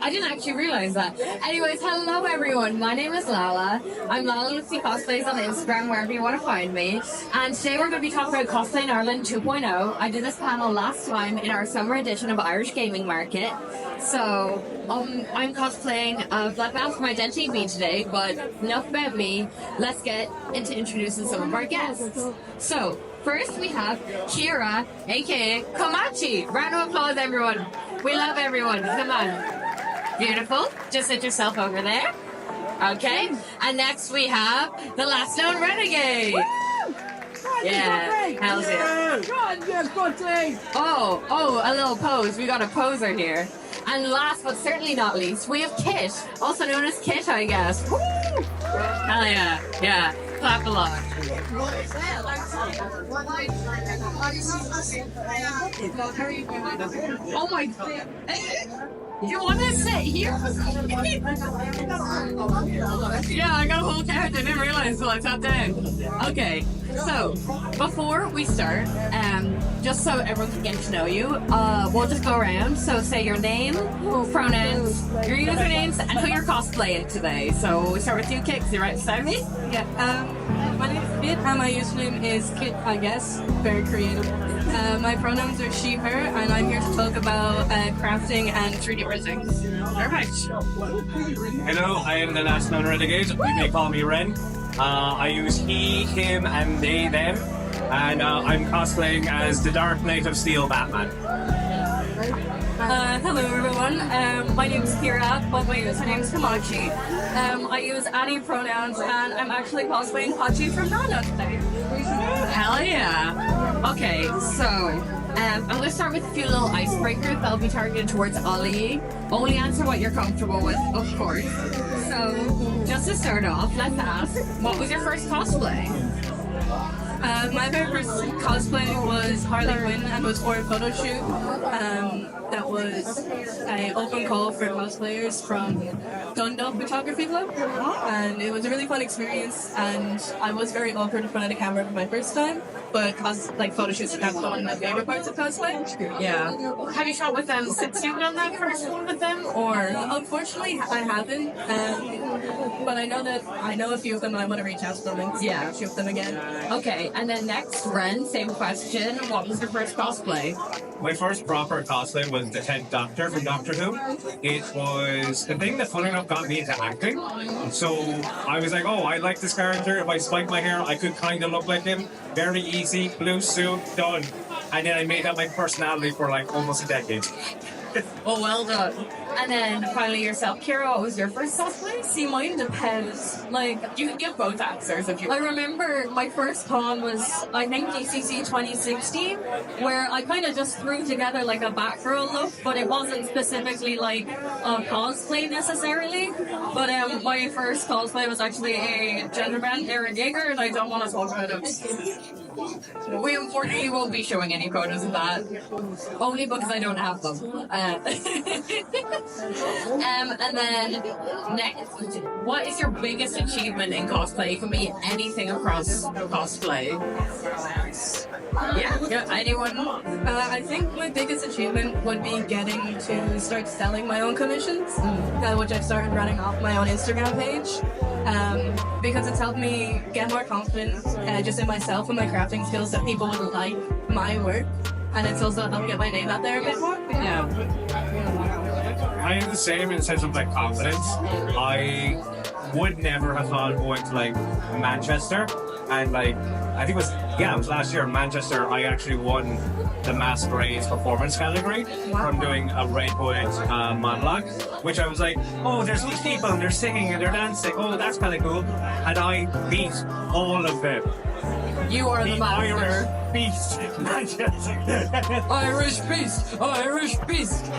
I didn't actually realize that. Anyways, hello everyone. My name is Lala. I'm Lala Lucy Cosplays on Instagram, wherever you want to find me. And today we're going to be talking about Cosplay in Ireland 2.0. I did this panel last time in our summer edition of Irish Gaming Market. So, I'm cosplaying Black Mouse from Identity Me today, but enough about me. Let's get into introducing some of our guests. So, first we have Kira, aka Komachi. Round of applause, everyone. We love everyone. Come on. Beautiful. Just sit yourself over there. Okay. And next we have the last known renegade. Yeah. Hell's yeah. Oh, a little pose. We got a poser here. And last but certainly not least, we have Kit, also known as Kit, I guess. Woo! Hell yeah. Yeah. Clap along. Oh my god. You want to sit here? Yeah, I got a whole character. I didn't realize until I tapped in. Okay, so before we start, just so everyone can get to know you, we'll just go around. So say your name, pronouns, your usernames, and who you're cosplaying today. So we start with you, Kit, because you're right beside me. Yeah, my name is Kit, and my username is Kit, I guess. Very creative. My pronouns are she, her, and I'm here to talk about crafting and 3D printing. Perfect. Hello, I am the last known renegade. You may call me Ren. I use he, him, and they, them. And I'm cosplaying as the Dark Knight of Steel Batman. Hello everyone, my name is Kira, but my username is Komachi. I use Annie pronouns, and I'm actually cosplaying Hachi from Nana today. Hell yeah. Okay, so I'm going to start with a few little icebreakers that'll be targeted towards Ollie. Only answer what you're comfortable with, of course. So, just to start off, let's ask, what was your first cosplay? My very first cosplay was Harley Quinn, and was for a photo shoot. That was an open call for cosplayers from Dundalk Photography Club, and it was a really fun experience. And I was very awkward in front of the camera for my first time, but photo shoots are one of my favorite parts of cosplay. Yeah. Have you shot with them since you've done that first one with them, or? Unfortunately, I haven't. But I know a few of them, and I want to reach out to them and shoot with them again. Okay, and then next, Ren, same question. What was your first cosplay? My first proper cosplay was the 10th Doctor from Doctor Who. It was the thing that, funny enough, got me into acting. So I was like, oh, I like this character. If I spike my hair, I could kind of look like him. Very easy, blue suit, done. And then I made that my personality for like almost a decade. Oh, well done. And then finally yourself, Kira, what was your first cosplay? See, mine depends. Like, You can give both answers if you I remember my first con was, I think, DCC 2016, where I kind of just threw together like a Batgirl look, but it wasn't specifically like a cosplay necessarily. But my first cosplay was actually a gender band, Aaron Yeager, and I don't want to talk about it. We unfortunately won't be showing any photos of that. Only because I don't have them. And then next, what is your biggest achievement in cosplay? It can be anything across cosplay. Yeah, anyone? I think my biggest achievement would be getting to start selling my own commissions, which I've started running off my own Instagram page, because it's helped me get more confidence just in myself and my crafting skills, that people would like my work, and it's also helped get my name out there a bit more. Yeah. I am the same in the sense of like confidence. I would never have thought of going to like Manchester, and like I think it was last year in Manchester I actually won the Masquerade's performance category from doing a Red Hood monologue, which I was like, oh, there's these people and they're singing and they're dancing, oh, that's kind of cool, and I beat all of them. You are the master. Irish beast, Manchester. Irish beast, Irish beast.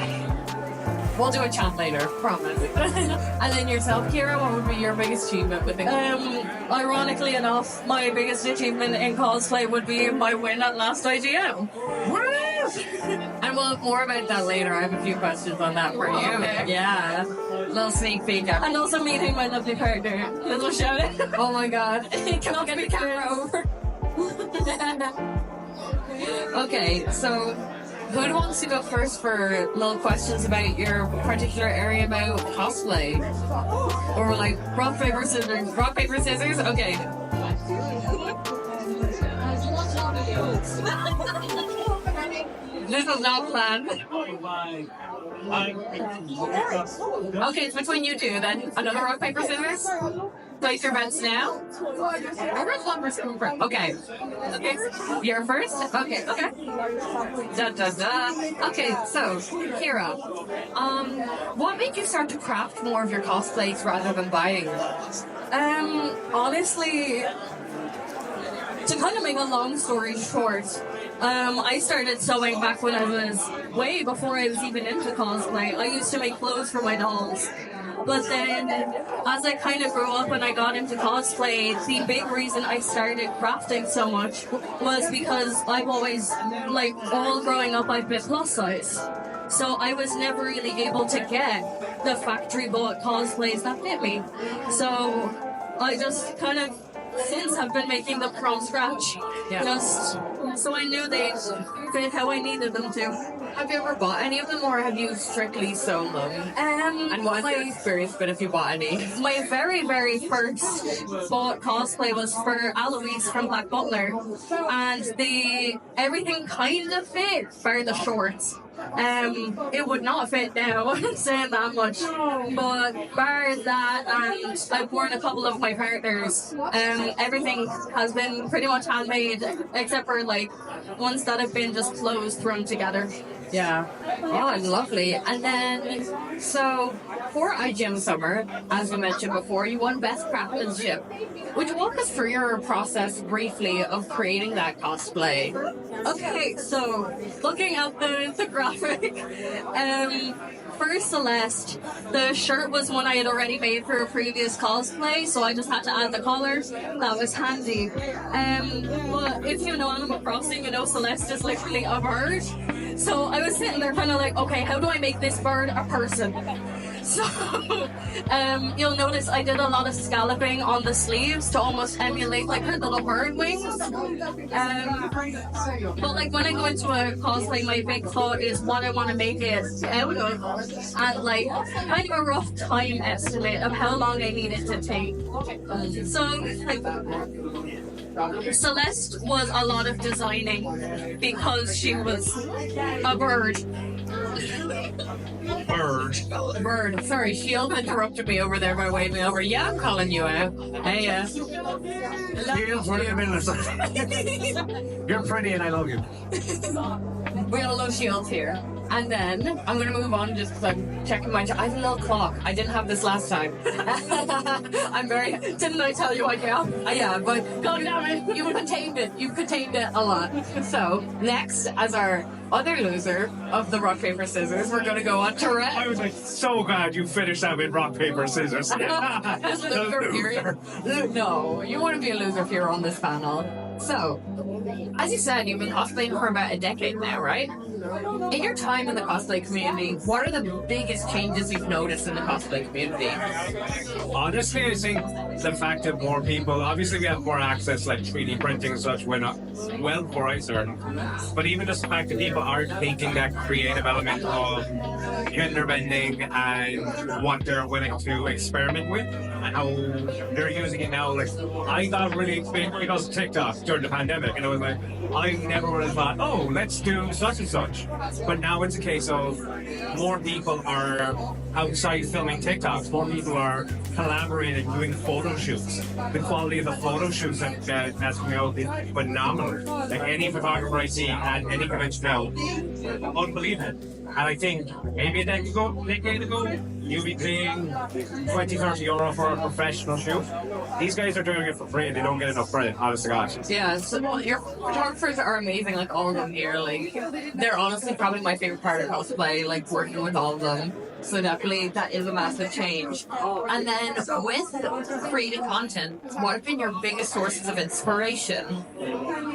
We'll do a chant later, promise. And then yourself, Kira, what would be your biggest achievement with the Ironically enough, my biggest achievement in cosplay would be my win at last IGM. And we'll have more about that later. I have a few questions on that for you. Okay. Yeah. Little sneak peek. And also meeting my lovely partner. Little shout out. Oh my god. Can I get the camera over? Okay, so Who wants to go first for little questions about your particular area about cosplay? Or like rock, paper, scissors? Rock, paper, scissors? Okay. This was not planned. Okay, it's between you two then. Another rock, paper, scissors? Place your bets now. Okay. Okay. You're first? Okay. Okay. Da da da. Okay, so Kira, what made you start to craft more of your cosplays rather than buying? Honestly, to kind of make a long story short, I started sewing back when I was way before I was even into cosplay. I used to make clothes for my dolls. But then, as I kind of grew up and I got into cosplay, the big reason I started crafting so much was because I've always, like, all growing up, I've been plus size. So I was never really able to get the factory bought cosplays that fit me. So I just kind of since have been making them from scratch. Yeah. Just so I knew they'd fit how I needed them to. Have you ever bought any of them, or have you strictly sewn them? And what has your experience been if you bought any? My very, very first bought cosplay was for Eloise from Black Butler, and everything kind of fit, bar the shorts. It would not fit now, I'm saying that much. But bar that, and I've worn a couple of my partners. Everything has been pretty much handmade, except for like ones that have been just clothes thrown together. Yeah. Oh, lovely. And then, so for IGM Summer, as we mentioned before, you won Best Craftsmanship. Would you walk us through your process briefly of creating that cosplay? Okay, so looking at the graphic, for Celeste, the shirt was one I had already made for a previous cosplay, so I just had to add the collar. That was handy. But if you know Animal Crossing, you know Celeste is literally a bird. So I was sitting there kind of like, okay, how do I make this bird a person? So you'll notice I did a lot of scalloping on the sleeves to almost emulate like her little bird wings. But like when I go into a cosplay, my big thought is what I want to make it out of, and like kind of a rough time estimate of how long I need it to take. So like Celeste was a lot of designing because she was a bird. Bird. Sorry, Shield interrupted me over there by waving over. Yeah, I'm calling you out. Hey, Shields, what have you been listening? You're pretty and I love you. we all love Shields here. And then I'm going to move on just because I'm checking my... I have a little clock. I didn't have this last time. I'm very... Didn't I tell you I can? Yeah, but God damn it, you contained it. You contained it a lot. So, next, as our other loser of the rock, paper, scissors, we're going to go on to Red. I was like, so glad you finished that with rock, paper, scissors. Loser period. No, you want to be a loser if you're on this panel. So, as you said, you've been cosplaying for about a decade now, right? In your time in the cosplay community, what are the biggest changes you've noticed in the cosplay community? Honestly, I think the fact that more people, obviously we have more access like 3D printing and such, we're not well before I started. But even just the fact that people are taking that creative element of gender bending and what they're willing to experiment with and how they're using it now. Like, I got really big because of TikTok during the pandemic, and I was like, I never would have thought, oh, let's do such and such. But now it's a case of more people are outside filming TikToks, more people are collaborating, doing photo shoots. The quality of the photo shoots that's coming out is phenomenal. Like any photographer I see at any convention now, unbelievable. And I think maybe a decade ago, you'd be paying 20, 30 euro for a professional shoot. These guys are doing it for free and they don't get enough credit, honest to God. Yeah, so your photographers are amazing, like all of them here. Like, they're honestly probably my favorite part of cosplay, like working with all of them. So definitely that is a massive change. And then with creating content, what have been your biggest sources of inspiration?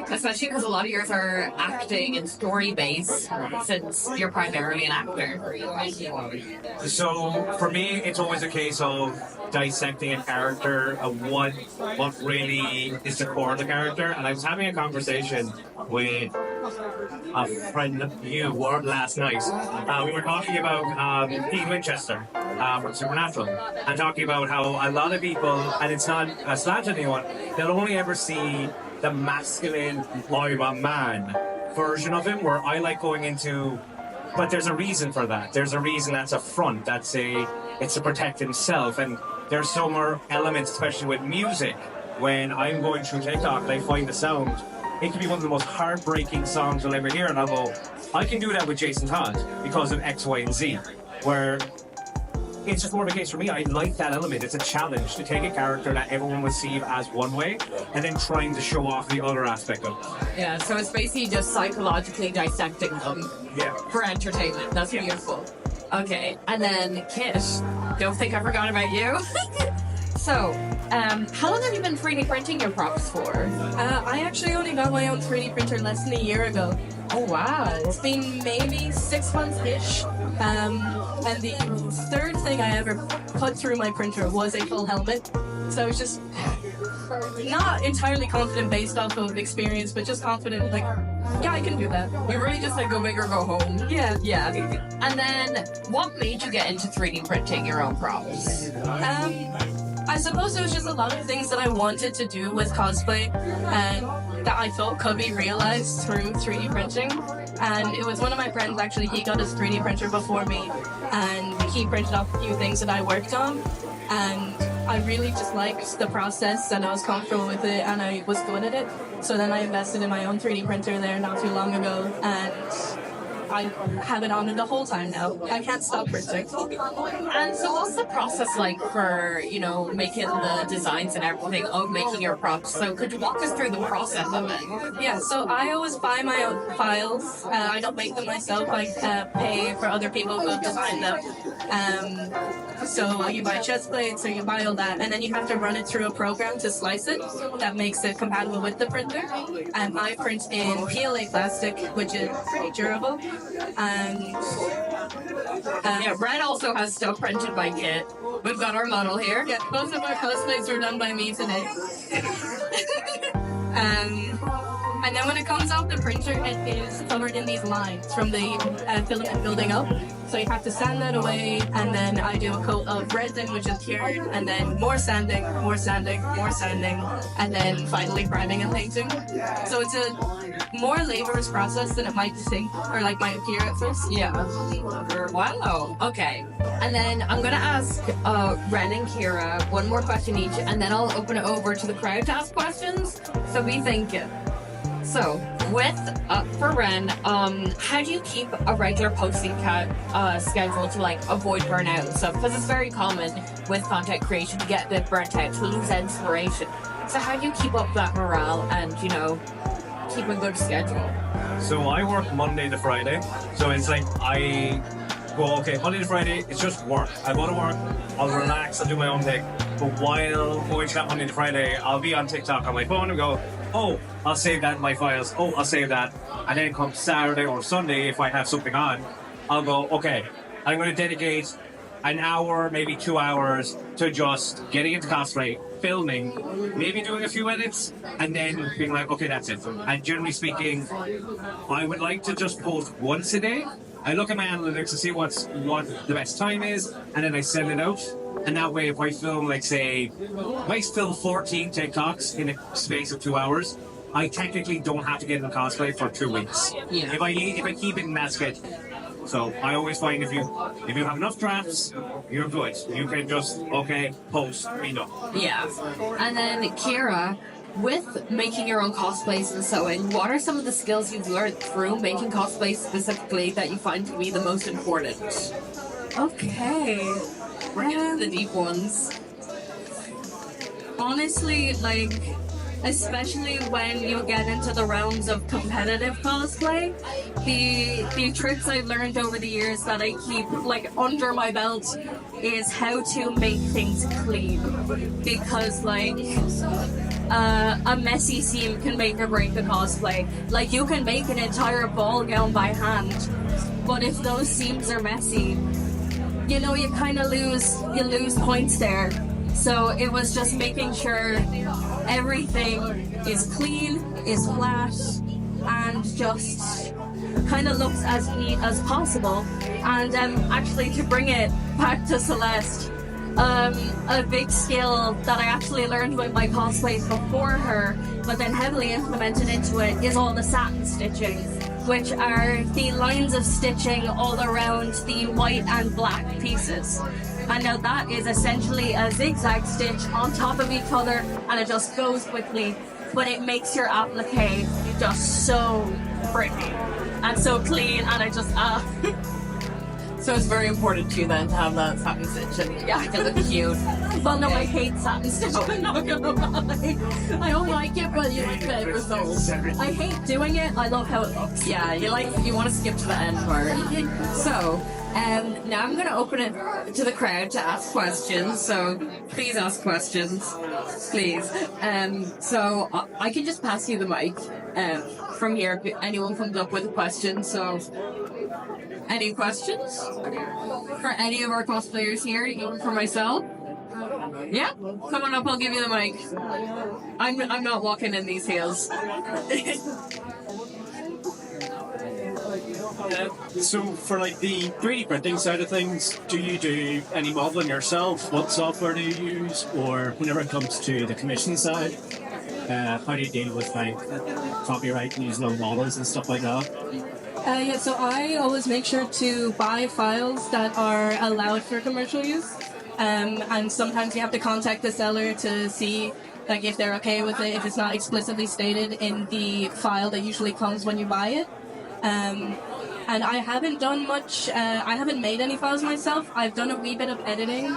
Especially because a lot of yours are acting and story based, since you're primarily an actor. So for me, it's always a case of dissecting a character of what really is the core of the character. And I was having a conversation with a friend of you were last night. We were talking about Pete Winchester from Supernatural, and talking about how a lot of people, and it's not a slant to anyone, they'll only ever see the masculine Loiba man version of him, where I like going into, but there's a reason for that. There's a reason that's a front. It's to protect himself, and there's some more elements, especially with music. When I'm going through TikTok and I find the sound, it can be one of the most heartbreaking songs you'll ever hear, and I'll go, I can do that with Jason Todd because of X, Y, and Z. Where it's just more of a case for me. I like that element. It's a challenge to take a character that everyone would see as one way and then trying to show off the other aspect of it. Yeah, so it's basically just psychologically dissecting them for entertainment. That's beautiful. Okay, and then Kit, don't think I forgot about you. So, how long have you been 3D printing your props for? I actually only got my own 3D printer less than a year ago. Oh wow. It's been maybe 6 months-ish. And the third thing I ever put through my printer was a full helmet. So I was just not entirely confident based off of experience, but just confident, like, yeah, I can do that. You really just like go big or go home. Yeah. Yeah. And then, what made you get into 3D printing your own props? I suppose it was just a lot of things that I wanted to do with cosplay and that I thought could be realized through 3D printing. And it was one of my friends, actually, he got his 3D printer before me, and he printed off a few things that I worked on. And I really just liked the process, and I was comfortable with it, and I was good at it. So then I invested in my own 3D printer there not too long ago, and I have it on it the whole time now. I can't stop printing. And so what's the process like for, making the designs and everything of making your props? So could you walk us through the process of it? Yeah, so I always buy my own files. I don't make them myself. I pay for other people who design them. So you buy chest plates, or you buy all that, and then you have to run it through a program to slice it. That makes it compatible with the printer. I print in PLA plastic, which is pretty durable. And Red also has stuff printed by Kit. We've got our model here. yeah, most of our cosplays were done by me today. And then when it comes off the printer, it is covered in these lines from the filament building up. So you have to sand that away, and then I do a coat of resin, which is cured, and then more sanding, more sanding, more sanding, and then finally priming and painting. So it's a more laborious process than it might seem, or like might appear at first. Yeah. Wow. Okay. And then I'm gonna ask Ren and Kira one more question each, and then I'll open it over to the crowd to ask questions. So be thinking. So, for Ren, how do you keep a regular posting schedule to avoid burnout and stuff? Because it's very common with content creation to get a bit burnt out, to lose inspiration. So how do you keep up that morale and, keep a good schedule? So I work Monday to Friday. So it's like I go, okay, Monday to Friday, it's just work. I go to work, I'll relax, I'll do my own thing. But while going to that Monday to Friday, I'll be on TikTok on my phone and go, oh, I'll save that in my files. Oh, I'll save that. And then come Saturday or Sunday, if I have something on, I'll go, okay, I'm going to dedicate an hour, maybe 2 hours to just getting into cosplay, filming, maybe doing a few edits, and then being like, okay, that's it. And generally speaking, I would like to just post once a day. I look at my analytics to see what the best time is, and then I send it out. And that way, if I film, if I film 14 TikToks in a space of 2 hours, I technically don't have to get into cosplay for 2 weeks. Yeah. If I keep it in that schedule. So I always find if you have enough drafts, you're good. You can just, post, be done. Yeah. And then Kira, with making your own cosplays and sewing, what are some of the skills you've learned through making cosplays specifically that you find to be the most important? Okay. We're getting the deep ones. Honestly, especially when you get into the realms of competitive cosplay, the tricks I've learned over the years that I keep under my belt is how to make things clean, because a messy seam can make or break a cosplay. You can make an entire ball gown by hand, but if those seams are messy, you kind of lose points there. So it was just making sure everything is clean, is flat, and just kind of looks as neat as possible. And actually, to bring it back to Celeste, a big skill that I actually learned with my cosplays before her, but then heavily implemented into it, is all the satin stitching, which are the lines of stitching all around the white and black pieces. And now that is essentially a zigzag stitch on top of each other, and it just goes quickly, but it makes your applique just so pretty and so clean, and I just So it's very important to you then to have that satin stitch and make it look cute. well, no, I hate satin stitch. I'm not gonna lie. I don't like it, but you like the end result. I hate doing it. I love how it looks. Yeah, you want to skip to the end part. So, now I'm going to open it to the crowd to ask questions. So please ask questions, please. So I can just pass you the mic from here if anyone comes up with a question. So, any questions for any of our cosplayers here, even for myself? Yeah, come on up. I'll give you the mic. I'm not walking in these heels. So for like the 3D printing side of things, do you do any modeling yourself? What software do you use? Or whenever it comes to the commission side, how do you deal with like copyright and using on models and stuff like that? So I always make sure to buy files that are allowed for commercial use. And sometimes you have to contact the seller to see like if they're okay with it, if it's not explicitly stated in the file that usually comes when you buy it. And I haven't done much, I haven't made any files myself. I've done a wee bit of editing.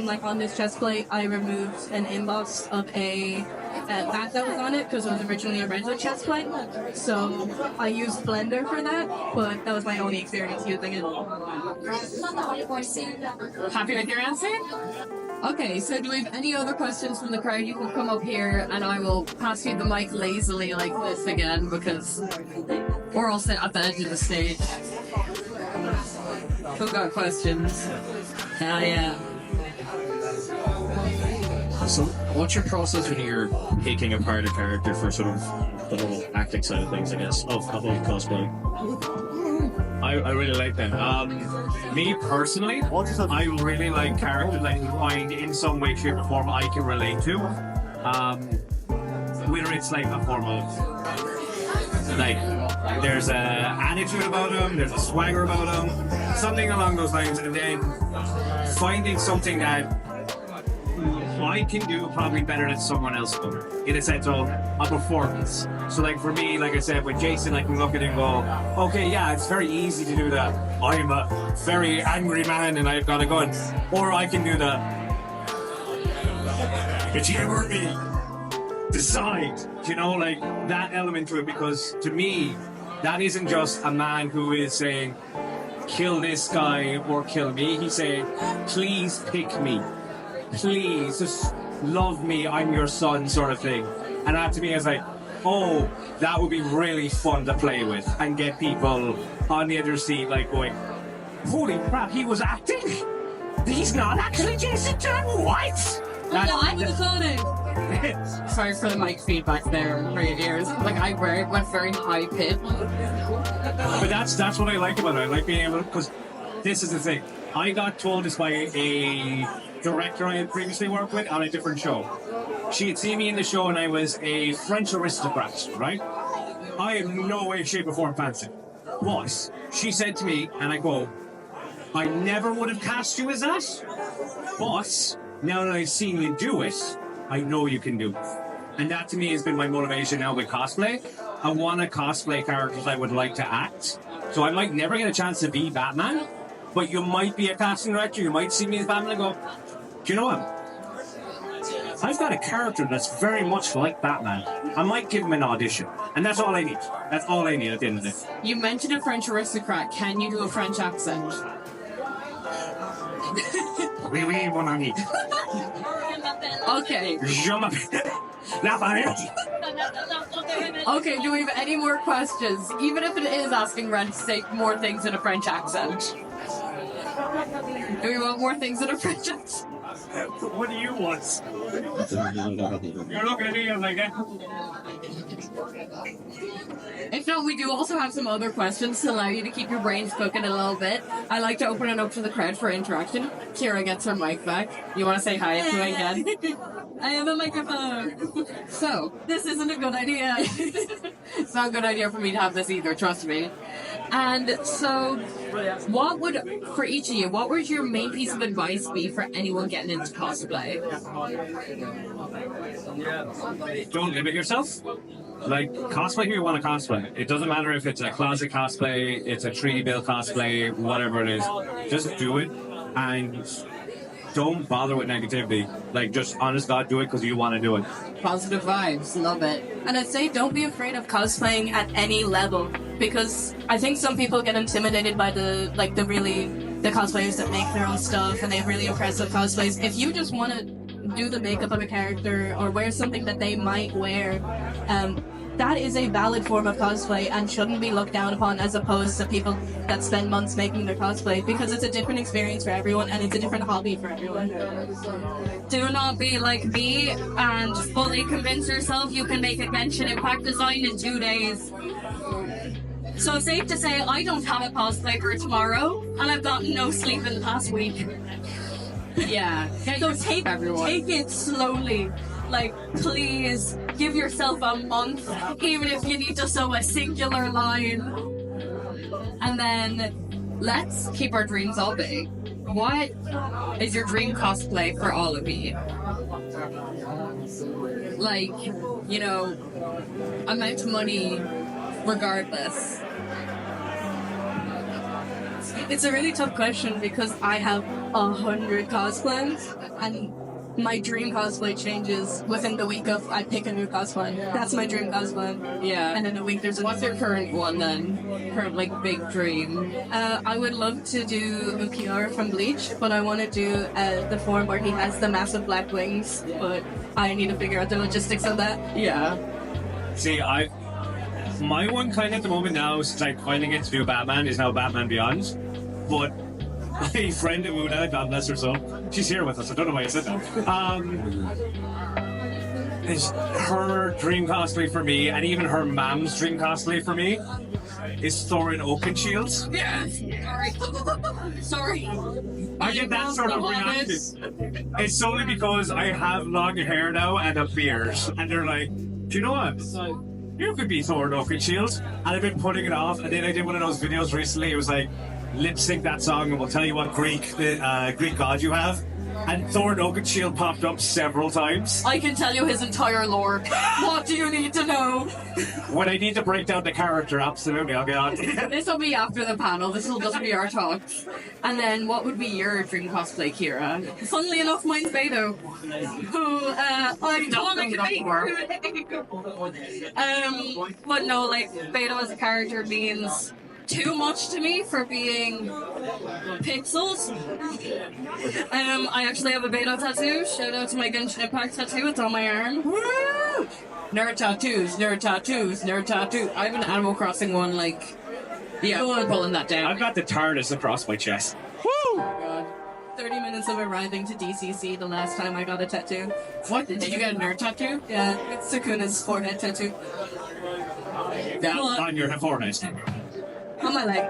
Like on this chest plate, I removed an emboss of a back that was on it because it was originally a regular chest plate. So I used Blender for that, but that was my only experience using it. Happy with your answer? Okay, so do we have any other questions from the crowd? You can come up here and I will pass you the mic lazily like this again because we're all sit at the edge of the stage. Who got questions? Yeah. So what's your process when you're taking apart a character for sort of the whole acting side of things, I guess, of cosplay? I really like that. Me personally, I really like characters that I find in some way, shape, or form I can relate to. Whether it's like a form of like there's a attitude about them, there's a swagger about them, something along those lines, and then finding something that I can do probably better than someone else can, in a sense of a performance. So like for me, like I said, with Jason, I can look at him and go, okay, yeah, it's very easy to do that. I'm a very angry man and I've got a gun. Or I can do the, did you ever me? Decide, you know, like that element to it, because to me, that isn't just a man who is saying, kill this guy or kill me. He's saying, please pick me. Please, just love me, I'm your son, sort of thing. And that to me is like, oh, that would be really fun to play with and get people on the other seat like going, holy crap, he was acting? He's not actually Jason Dunn, what? Sorry for the mic feedback there for your ears. Like I went very high pitched. But that's what I like about it. I like being able to, because this is the thing. I got told this by a director I had previously worked with on a different show. She had seen me in the show and I was a French aristocrat, right? I am no way, shape or form fancy. But she said to me, and I go, I never would have cast you as that, but now that I've seen you do it, I know you can do it. And that to me has been my motivation now with cosplay. I want to cosplay characters I would like to act. So I might never get a chance to be Batman, but you might be a casting director, you might see me as Batman and go, do you know what? I've got a character that's very much like Batman. I might give him an audition. And that's all I need. That's all I need at the end of the day. You mentioned a French aristocrat. Can you do a French accent? Oui, oui, mon ami. Okay. Je m'appelle Lafayette. Okay, do we have any more questions? Even if it is asking Ren to say more things in a French accent. Do we want more things in a French accent? What do you want? You're looking at me, I'm like, If not, we do also have some other questions to allow you to keep your brains cooking a little bit. I like to open it up to the crowd for interaction. Kira gets her mic back. You want to say hi to me again? I have a microphone. So, This isn't a good idea. it's not a good idea for me to have this either, trust me. And so, what would, for each of you, what would your main piece of advice be for anyone getting into cosplay? don't limit yourself. Like, cosplay who you want to cosplay. It doesn't matter if it's a closet cosplay, it's a 3D build cosplay, whatever it is. Just do it and don't bother with negativity. Like, just honest God, do it because you want to do it. Positive vibes, love it. And I'd say don't be afraid of cosplaying at any level, because I think some people get intimidated by the cosplayers that make their own stuff and they have really impressive cosplays. If you just want to do the makeup of a character or wear something that they might wear, that is a valid form of cosplay and shouldn't be looked down upon as opposed to people that spend months making their cosplay, because it's a different experience for everyone and it's a different hobby for everyone. Do not be like me and fully convince yourself you can make a Genshin Impact design in 2 days. So safe to say I don't have a cosplay for tomorrow and I've gotten no sleep in the past week. Yeah. So take it slowly. Like, please give yourself a month, even if you need to sew a singular line. And then let's keep our dreams all big. What is your dream cosplay for all of you? Like, you know, amount of money regardless. It's a really tough question because I have 100 cosplays and my dream cosplay changes within the week of I pick a new cosplay. That's my dream cosplay. Yeah. And in a week there's a What's your current one then? Current, like, big dream? I would love to do Ukiara from Bleach, but I want to do the form where he has the massive black wings, but I need to figure out the logistics of that. Yeah. See, my one kind at the moment now, since I finally get to do Batman, is now Batman Beyond. But my friend Amuna, God bless her soul, she's here with us. I don't know why I said that. Is her dream cosplay for me, and even her mom's dream cosplay for me, is Thorin Oakenshield. Yeah. Sorry. I get that sort of reaction. It's only because I have long hair now and a beard, and they're like, do you know what? You could be Thorin Oakenshield. And I've been putting it off, and then I did one of those videos recently. It was like, lip sync that song and we'll tell you what Greek god you have. And Thorin Oakenshield popped up several times. I can tell you his entire lore. What do you need to know? When I need to break down the character, absolutely, I'll get on. This will be after the panel. This will just be our talks. And then, what would be your dream cosplay, Kira? Funnily enough, mine's Beto, who I don't want to make but no, like Beto as a character means too much to me for being pixels. I actually have a Beto tattoo. Shout out to my Genshin Impact tattoo. It's on my arm. Woo! Nerd tattoos, nerd tattoos, nerd tattoo. I have an Animal Crossing one, like, yeah, I'm pulling that down. I've got the TARDIS across my chest. Woo! 30 minutes of arriving to DCC the last time I got a tattoo. What? Did you get a nerd tattoo? Yeah, it's Sakuna's forehead tattoo. On your forehead. On my leg.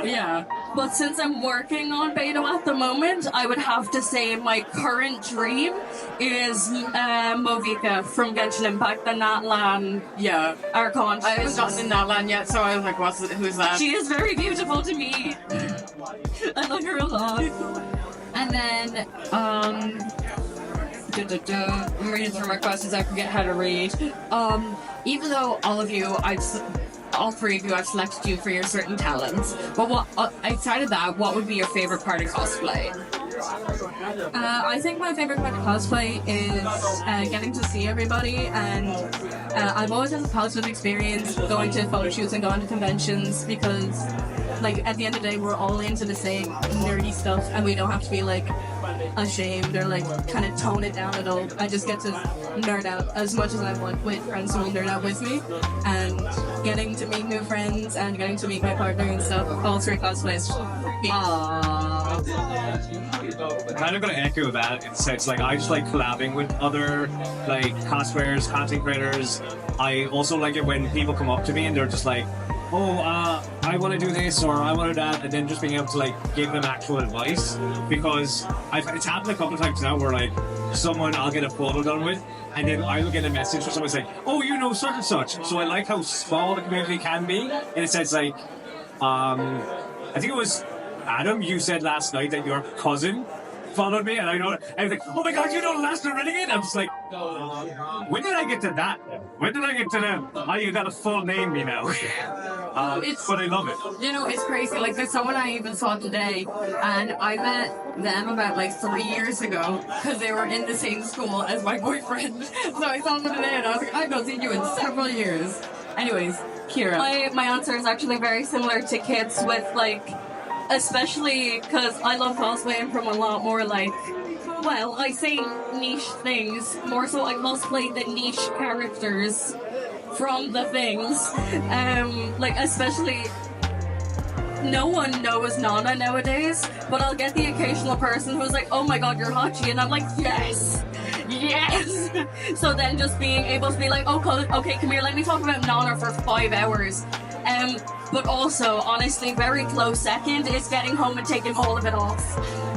Yeah. But since I'm working on Beto at the moment, I would have to say my current dream is Movika from Genshin Impact, the Natlan, Archon. I haven't gotten in Natlan yet, so I was like, who's that? She is very beautiful to me. I love her a lot. And then, I'm reading through my questions, I forget how to read. Even though all three of you, I've selected you for your certain talents, but outside of that, what would be your favorite part of cosplay? I think my favorite part of cosplay is getting to see everybody, and I've always had a positive experience going to photo shoots and going to conventions because, like, at the end of the day, we're all into the same nerdy stuff, and we don't have to be like ashamed or like kind of tone it down at all. I just get to nerd out as much as I want with friends who will nerd out with me, and getting to meet new friends and getting to meet my partner and stuff all through cosplays. kind of gonna echo that in the sense like I just like collabing with other like cosplayers, content creators. I also like it when people come up to me and they're just like, oh, I want to do this or I want to do that, and then just being able to like give them actual advice, because it's happened a couple of times now where like I'll get a photo done with, and then I will get a message from someone saying, oh, you know such and such. So I like how small the community can be in a sense. Like I think it was Adam, you said last night that your cousin followed me, and I was like, oh my god, you know Last Known Renegade? I was like, when did I get to that? When did I get to them? Oh, you got a full name, you know. But I love it. You know, it's crazy. Like, there's someone I even saw today, and I met them about like 3 years ago because they were in the same school as my boyfriend. So I saw them today, and I was like, I've not seen you in several years. Anyways, Kira. My answer is actually very similar to Kit's with like, especially because I love cosplaying from a lot more like, well, I say niche things, more so I cosplay the niche characters from the things. Like, especially, no one knows Nana nowadays, but I'll get the occasional person who's like, oh my god, you're Hachi, and I'm like, yes! Yes! So then just being able to be like, oh, okay, come here, let me talk about Nana for 5 hours. But also, honestly, very close second is getting home and taking all of it off.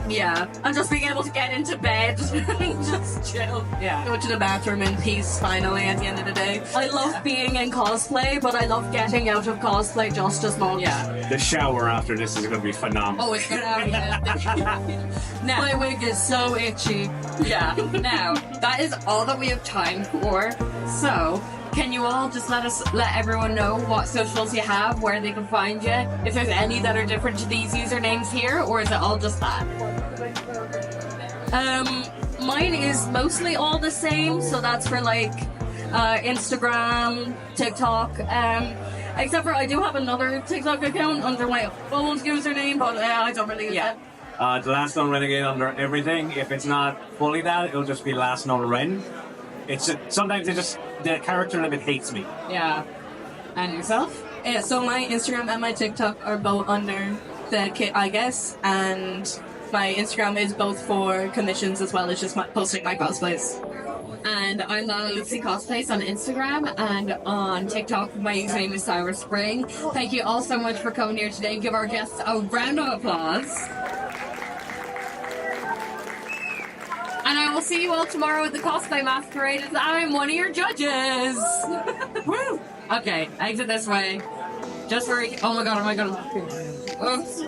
Yeah. And just being able to get into bed and just chill. Yeah. Go to the bathroom in peace, finally, at the end of the day. I love being in cosplay, but I love getting out of cosplay just as much. Yeah. The shower after this is going to be phenomenal. Oh, it's gonna be now, My wig is so itchy. yeah. Now, that is all that we have time for. So, can you all just let everyone know what socials you have, where they can find you, if there's any that are different to these usernames here, or is it all just that? Mine is mostly all the same, so that's for like Instagram, TikTok, except for I do have another TikTok account under my old username, but I don't really use it. The Last Known Renegade under everything. If it's not fully that, it'll just be Last Known Ren. Sometimes the character limit hates me. Yeah. And yourself? Yeah, so my Instagram and my TikTok are both under the Kit, I guess, and my Instagram is both for commissions as well as just posting my cosplays. And I'm Lucy Cosplays on Instagram, and on TikTok my username is Cyrus Spring. Thank you all so much for coming here today. Give our guests a round of applause. And I will see you all tomorrow at the Cosplay Masquerade as I'm one of your judges. Woo! Okay, exit this way. Just for oh my god, am I gonna oops.